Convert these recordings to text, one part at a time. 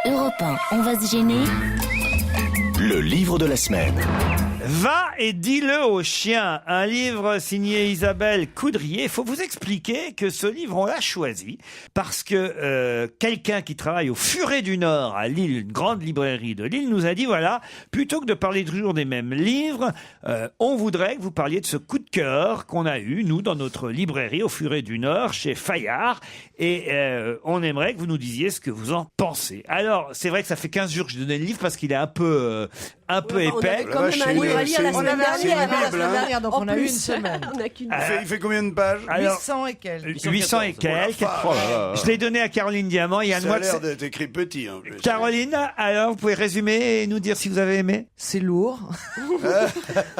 Europe 1, on va se gêner. Le livre de la semaine. Va et dis-le aux chiens, un livre signé Isabelle Coudrier. Il faut vous expliquer que ce livre, on l'a choisi parce que quelqu'un qui travaille au Furet du Nord à Lille, une grande librairie de Lille, nous a dit, voilà, plutôt que de parler toujours des mêmes livres, on voudrait que vous parliez de ce coup de cœur qu'on a eu, nous, dans notre librairie au Furet du Nord, chez Fayard. Et on aimerait que vous nous disiez ce que vous en pensez. Alors, c'est vrai que ça fait 15 jours que je donnais le livre parce qu'il est un peu épais. On avait quand même un livre à lire la semaine dernière. Donc on a eu une semaine. Il fait combien de pages? Alors, 800 et quelques. 800 et quelques. Je l'ai donné à Caroline Diamant. Yann Ça a Moix. l'air d'être écrit petit. En plus. Caroline, alors vous pouvez résumer et nous dire si vous avez aimé? C'est lourd.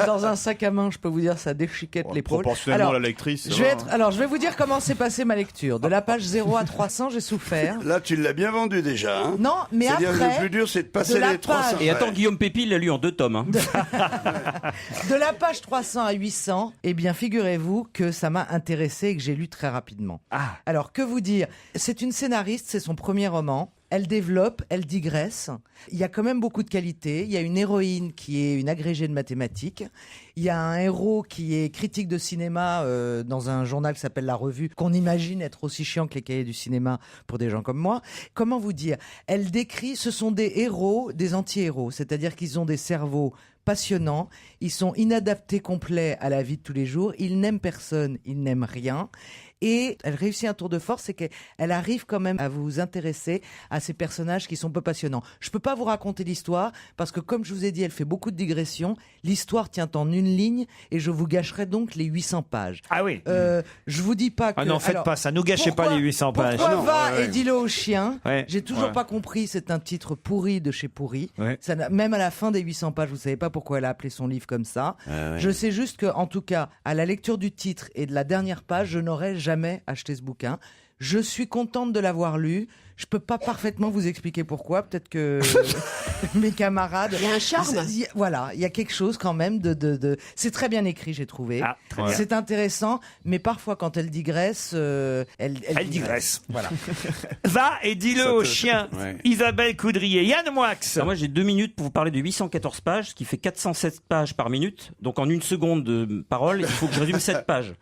Dans un sac à main, je peux vous dire, ça déchiquette l'épaule. Proportionnellement à la lectrice. Je vais vous dire comment s'est passée ma lecture. De la page 0 à 300, j'ai souffert. Là, tu l'as bien vendu déjà. Hein. Non, mais C'est-à-dire après. le plus dur, c'est de passer de la les 300. page- Et attends, Guillaume Pépi l'a lu en 2 tomes. Hein. De la page 300 à 800, eh bien, figurez-vous que ça m'a intéressé et que j'ai lu très rapidement. Ah. Alors, que vous dire? C'est une scénariste, c'est son premier roman. Elle développe, elle digresse. Il y a quand même beaucoup de qualités. Il y a une héroïne qui est une agrégée de mathématiques. Il y a un héros qui est critique de cinéma dans un journal qui s'appelle La Revue, qu'on imagine être aussi chiant que les cahiers du cinéma pour des gens comme moi. Comment vous dire? Elle décrit, ce sont des héros, des anti-héros. C'est-à-dire qu'ils ont des cerveaux passionnants, ils sont inadaptés complets à la vie de tous les jours, ils n'aiment personne, ils n'aiment rien. Et elle réussit un tour de force, c'est qu'elle arrive quand même à vous intéresser à ces personnages qui sont peu passionnants. Je peux pas vous raconter l'histoire, parce que comme je vous ai dit, elle fait beaucoup de digressions. L'histoire tient en une ligne, et je vous gâcherai donc les 800 pages. Ah oui. Je vous dis pas que... Ah non, faites pas ça. Nous gâchez pas les 800 pages. Pourquoi Non, va ouais. et dis-le aux chiens? Ouais. J'ai toujours Ouais. pas compris, c'est un titre pourri de chez Pourri. Ouais. Même à la fin des 800 pages, vous savez pas pourquoi elle a appelé son livre comme ça. Je sais juste que, en tout cas, à la lecture du titre et de la dernière page, je n'aurais jamais acheté ce bouquin. Je suis contente de l'avoir lu. Je peux pas parfaitement vous expliquer pourquoi. Peut-être que mes camarades. Il y a un charme. Voilà, il y a quelque chose quand même de... C'est très bien écrit, j'ai trouvé. Ah, très bien. C'est intéressant, mais parfois quand elle digresse, elle digresse. Voilà. Va et dis-le aux chiens. Ouais. Isabelle Coudrier. Yann Moix. Alors moi j'ai 2 minutes pour vous parler de 814 pages, ce qui fait 407 pages par minute. Donc en 1 seconde de parole, il faut que je résume 7 pages.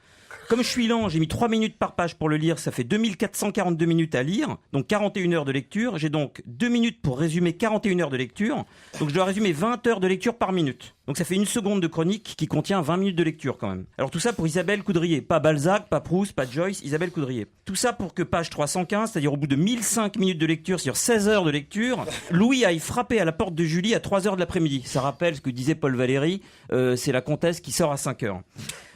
Comme je suis lent, j'ai mis 3 minutes par page pour le lire, ça fait 2442 minutes à lire, donc 41 heures de lecture. J'ai donc 2 minutes pour résumer 41 heures de lecture, donc je dois résumer 20 heures de lecture par minute. Donc ça fait 1 seconde de chronique qui contient 20 minutes de lecture quand même. Alors tout ça pour Isabelle Coudrier, pas Balzac, pas Proust, pas Joyce, Isabelle Coudrier. Tout ça pour que page 315, c'est-à-dire au bout de 1005 minutes de lecture sur 16 heures de lecture, Louis aille frapper à la porte de Julie à 3 heures de l'après-midi. Ça rappelle ce que disait Paul Valéry, c'est la comtesse qui sort à 5 heures.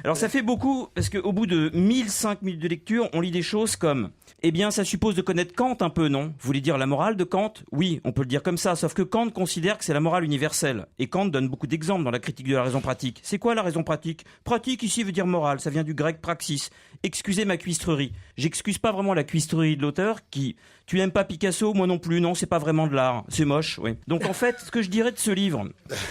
Alors ça fait beaucoup, parce qu'au bout de 1005 minutes de lecture, on lit des choses comme « Eh bien, ça suppose de connaître Kant un peu, non ? Vous voulez dire la morale de Kant ? Oui, on peut le dire comme ça, sauf que Kant considère que c'est la morale universelle. Et Kant donne beaucoup d'exemples dans la critique de la raison pratique. C'est quoi la raison pratique ? Pratique, ici, veut dire morale, ça vient du grec praxis. Excusez ma cuistrerie. J'excuse pas vraiment la cuistrerie de l'auteur qui... Tu n'aimes pas Picasso ? Moi non plus, non, c'est pas vraiment de l'art. C'est moche, oui. Donc en fait, ce que je dirais de ce livre,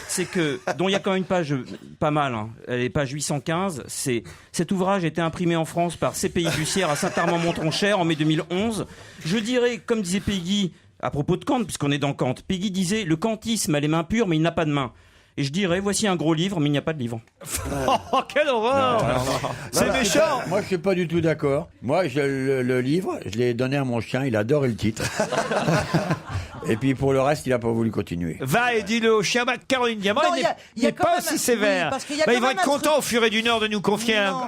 c'est que, dont il y a quand même une page pas mal, hein, elle est page 815, c'est cet ouvrage a été imprimé en France par CPI Bussière à Saint-Armand-Montrond-Cher en mai 2011. Je dirais, comme disait Peggy, à propos de Kant, puisqu'on est dans Kant, Peggy disait, le kantisme a les mains pures, mais il n'a pas de mains. Et je dirais, voici un gros livre, mais il n'y a pas de livre. Oh, quelle horreur! C'est méchant! Moi, je suis pas du tout d'accord. Moi, le livre, je l'ai donné à mon chien, il adorait le titre. Et puis pour le reste, il a pas voulu continuer. Va et dis-le aux chiens. Bah, Caroline Diamant, Non, il il y a n'est quand pas même aussi un- sévère. oui, parce qu'il y a Bah, quand ils vont même être un contents truc- au Furet du Nord de nous confier Non.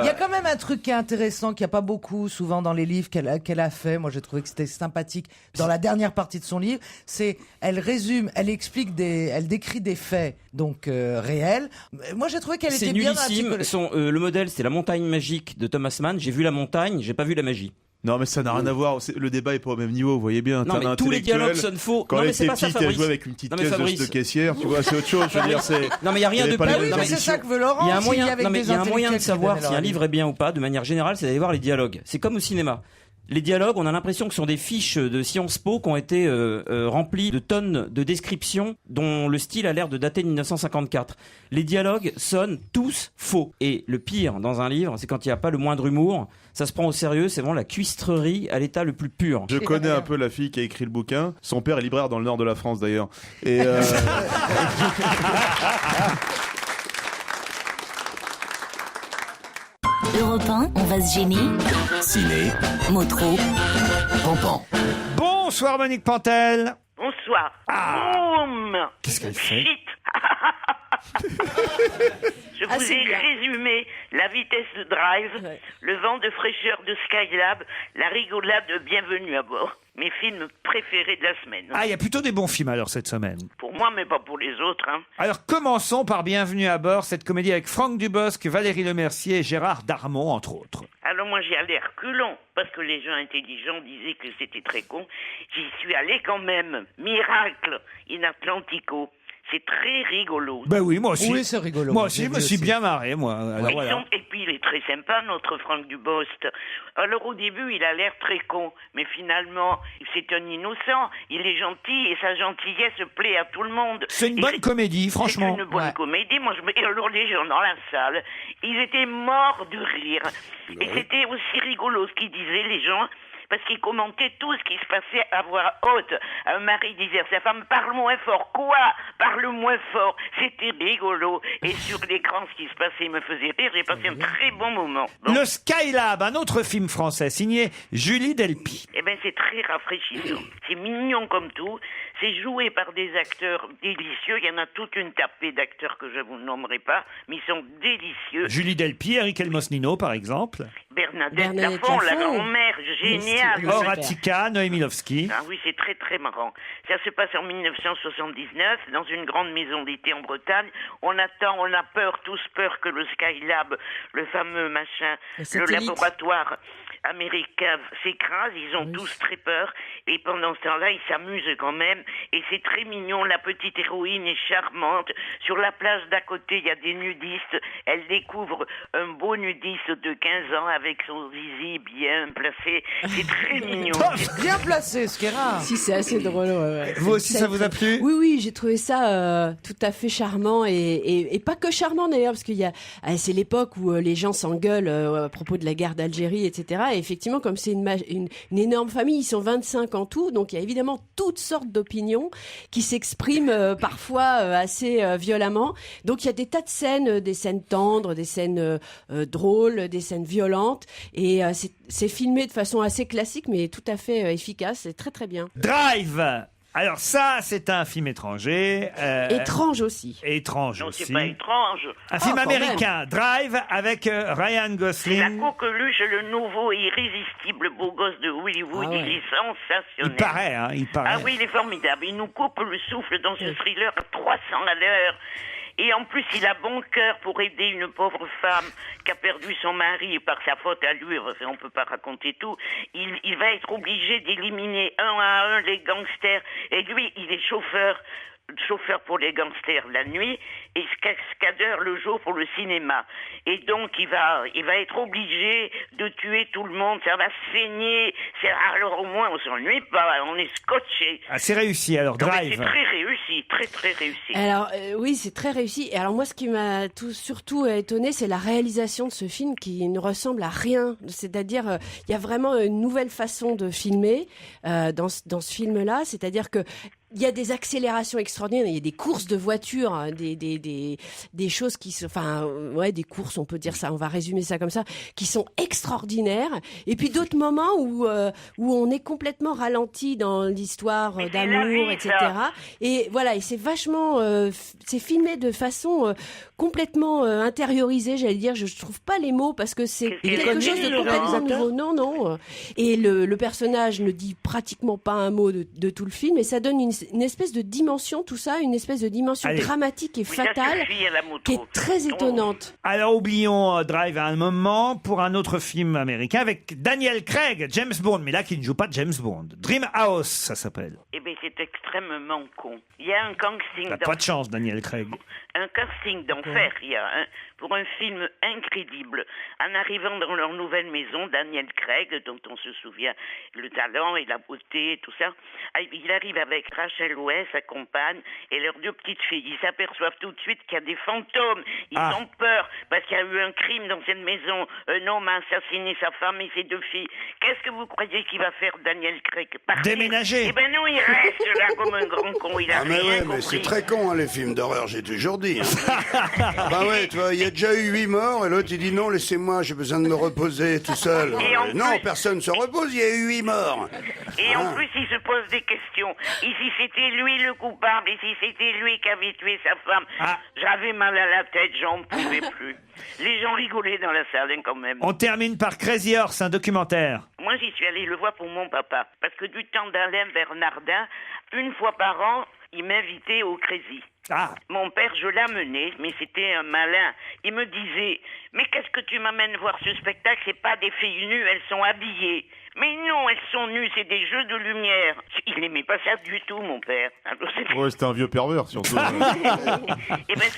Il y a quand même un truc qui est intéressant, qu'il n'y a pas beaucoup souvent dans les livres qu'elle a fait. Moi, j'ai trouvé que c'était sympathique. Dans la dernière partie de son livre, c'est elle résume, elle explique elle décrit des faits donc réels. Moi, j'ai trouvé qu'elle C'est était bien dans la nullissime. psychologie. Le modèle, c'est la montagne magique de Thomas Mann. J'ai vu la montagne, j'ai pas vu la magie. Non, mais ça n'a rien à voir. Le débat est pas au même niveau, vous voyez bien. Non, mais tous les dialogues sonnent faux. Quand Non, elle mais c'est était pas ça, petite, elle Fabrice. jouait avec une petite Non, mais caisse Fabrice. de caissière. Tu vois, c'est autre chose. Je veux dire, c'est. Non, mais il y a rien Il y de avait pas plus. les Bah oui, mêmes mais c'est ambitions. ça que veut Laurent. Il y a un moyen, avec non, mais des il y a un moyen de intellectuels qui savoir donnent si leur un livre est bien ou pas, de manière générale, c'est d'aller voir les dialogues. C'est comme au cinéma. Les dialogues, on a l'impression que ce sont des fiches de Sciences Po qui ont été remplies de tonnes de descriptions dont le style a l'air de dater de 1954. Les dialogues sonnent tous faux. Et le pire dans un livre, c'est quand il n'y a pas le moindre humour. Ça se prend au sérieux, c'est vraiment la cuistrerie à l'état le plus pur. Je connais un peu la fille qui a écrit le bouquin. Son père est libraire dans le nord de la France d'ailleurs. Et Europe 1, on va se gêner. Ciné, Motro. Pampan. Bonsoir Monique Pantel. Bonsoir. Boum. Qu'est-ce qu'elle fait? Shit. Je vous ai résumé la vitesse de Drive, le vent de fraîcheur de Skylab, la rigolade de Bienvenue à bord. Mes films préférés de la semaine. Ah, il y a plutôt des bons films alors cette semaine. Pour moi, mais pas pour les autres. Hein. Alors commençons par Bienvenue à bord, cette comédie avec Franck Dubosc, Valérie Lemercier et Gérard Darmon, entre autres. Alors moi, j'y allais reculons, parce que les gens intelligents disaient que c'était très con. J'y suis allé quand même. Miracle in Atlantico. C'est très rigolo. Ben oui, moi aussi. Oui, c'est rigolo. Moi aussi, je me suis bien marré, moi. Alors, voilà. Et puis, il est très sympa, notre Franck Dubosc. Alors, au début, il a l'air très con. Mais finalement, c'est un innocent. Il est gentil et sa gentillesse plaît à tout le monde. C'est une bonne comédie, franchement. C'est une bonne comédie. Et alors, les gens dans la salle, ils étaient morts de rire. Et c'était aussi rigolo ce qu'ils disaient, les gens. Parce qu'il commentait tout ce qui se passait à voix haute. Un mari disait à sa femme, parle moins fort. Quoi? Parle moins fort. C'était rigolo. Et sur l'écran, ce qui se passait me faisait rire. J'ai passé un très bon moment. Bon. Le Skylab, un autre film français, signé Julie Delpy. Eh ben, c'est très rafraîchissant. C'est mignon comme tout. C'est joué par des acteurs délicieux. Il y en a toute une tapée d'acteurs que je vous nommerai pas, mais ils sont délicieux. Julie Delpy, Eric Elmosnino, par exemple. Bernadette Lafont, la grand-mère, géniale. Horatica, Noémie Lovski. Ah oui, c'est très très marrant. Ça se passe en 1979, dans une grande maison d'été en Bretagne. On attend, on a peur, tous peur que le Skylab, le fameux machin, le laboratoire américain s'écrase. Ils ont tous très peur. Et pendant ce temps-là, ils s'amusent quand même. Et c'est très mignon. La petite héroïne est charmante. Sur la plage d'à côté, il y a des nudistes. Elle découvre un beau nudiste de 15 ans avec son zizi bien placé. C'est très mignon. Bien placé, ce qui est rare. Si, c'est assez drôle. Ouais. Vous aussi, ça vous a plu? Oui, oui, j'ai trouvé ça tout à fait charmant et pas que charmant d'ailleurs, parce qu'il y a, c'est l'époque où les gens s'engueulent à propos de la guerre d'Algérie, etc. Et effectivement, comme c'est une énorme famille, ils sont 25 en tout, donc il y a évidemment toutes sortes d'opinions qui s'expriment parfois assez violemment. Donc il y a des tas de scènes, des scènes tendres, des scènes drôles, des scènes violentes, et c'est filmé de façon assez classique, mais tout à fait efficace. C'est très très bien. Drive. Alors ça, c'est un film étranger. Étrange aussi. Étrange Non, aussi. c'est pas étrange. Un film quand américain, Drive, avec Ryan La Gosling. coqueluche, le nouveau irrésistible beau gosse de Hollywood, Ah ouais. il est sensationnel. Il paraît, hein, il paraît. Ah oui, il est formidable. Il nous coupe le souffle dans ce thriller à 300 à l'heure. Et en plus, il a bon cœur pour aider une pauvre femme qui a perdu son mari par sa faute à lui. Enfin, on peut pas raconter tout. Il va être obligé d'éliminer un à un les gangsters. Et lui, il est chauffeur pour les gangsters la nuit et cascadeur le jour pour le cinéma. Et donc, il va être obligé de tuer tout le monde. Ça va saigner. Alors, au moins, on s'ennuie pas. On est scotché. Ah, c'est réussi, alors, Non, mais Drive. c'est très réussi. Très, très réussi. Alors oui, c'est très réussi. Et alors moi, ce qui m'a surtout étonné, c'est la réalisation de ce film qui ne ressemble à rien. C'est-à-dire, il y a vraiment une nouvelle façon de filmer dans ce film-là. C'est-à-dire que il y a des accélérations extraordinaires, il y a des courses de voitures, hein, des choses qui sont, enfin, ouais, des courses, on peut dire ça, on va résumer ça comme ça, qui sont extraordinaires. Et puis d'autres moments où on est complètement ralenti dans l'histoire Mais c'est la d'amour, vie, etc. ça. Et voilà, et c'est vachement, c'est filmé de façon complètement intériorisée, j'allais dire. Je trouve pas les mots parce que c'est Il est quelque connu, chose de le complètement réalisateur nouveau. Non. Et le personnage ne dit pratiquement pas un mot de tout le film, et ça donne une espèce de dimension, tout ça, une espèce de dimension Allez. dramatique et Oui, ça fatale suffit à la moto. qui est très étonnante. Alors, oublions Drive à un moment pour un autre film américain avec Daniel Craig, James Bond, mais là qui ne joue pas James Bond. Dream House, ça s'appelle. Eh bien, c'est extrêmement con. Il y a un casting T'as pas de chance, Daniel Craig. un casting d'enfer, il y a, hein, pour un film incrédible. En arrivant dans leur nouvelle maison, Daniel Craig, dont on se souvient le talent et la beauté et tout ça, il arrive avec Rachel Weisz, sa compagne, et leurs 2 petites filles. Ils s'aperçoivent tout de suite qu'il y a des fantômes. Ils ont peur parce qu'il y a eu un crime dans cette maison. Un homme a assassiné sa femme et ses 2 filles. Qu'est-ce que vous croyez qu'il va faire, Daniel Craig? Partir? Déménager. Eh ben non, il reste là comme un grand con. Il a Ah mais rien ouais, compris. mais c'est très con, hein, les films d'horreur, j'ai toujours dit. Hein. Bah ouais, tu vois, il y a déjà eu 8 morts, et l'autre il dit non, laissez-moi, j'ai besoin de me reposer tout seul. Et en Non, plus- personne se repose, il y a eu 8 morts. Et en plus, il se pose des questions. Et si c'était lui le coupable, et si c'était lui qui avait tué sa femme, j'avais mal à la tête, j'en pouvais plus. Les gens rigolaient dans la salle, hein, quand même. On termine par Crazy Horse, un documentaire. Moi, j'y suis allée le voir pour mon papa. Parce que du temps d'Alain Bernardin, 1 fois par an, il m'invitait au Crazy. Mon père, je l'amenais, mais c'était un malin. Il me disait, mais qu'est-ce que tu m'amènes voir ce spectacle? C'est pas des filles nues, elles sont habillées. Mais non, elles sont nues, c'est des jeux de lumière. Il n'aimait pas ça du tout, mon père. Alors, Ouais, c'était un vieux pervers, surtout. Eh ben,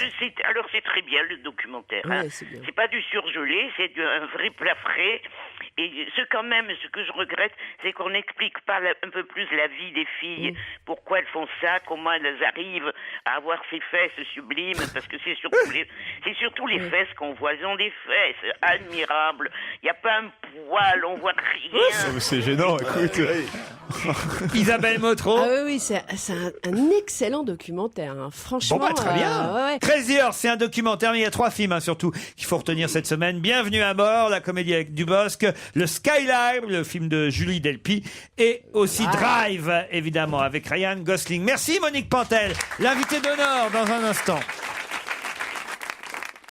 alors c'est très bien le documentaire. Hein. Ouais, c'est bien. C'est pas du surgelé, c'est un vrai plat frais. Et ce que je regrette, c'est qu'on n'explique pas un peu plus la vie des filles, pourquoi elles font ça, comment elles arrivent à avoir ces fesses sublimes, parce que c'est surtout les fesses qu'on voit. Elles ont des fesses admirables. Il n'y a pas un poil, on voit rien. C'est gênant, écoute. Isabelle Motro. Ah oui, c'est un excellent documentaire, hein. Franchement. Bon bah très bien. ouais. Crazy Horse, c'est un documentaire, mais il y a 3 films surtout qu'il faut retenir cette semaine. Bienvenue à bord, la comédie avec Dubosc, le Skyline, le film de Julie Delpy, et aussi Drive, évidemment, avec Ryan Gosling. Merci Monique Pantel, l'invité d'honneur dans un instant.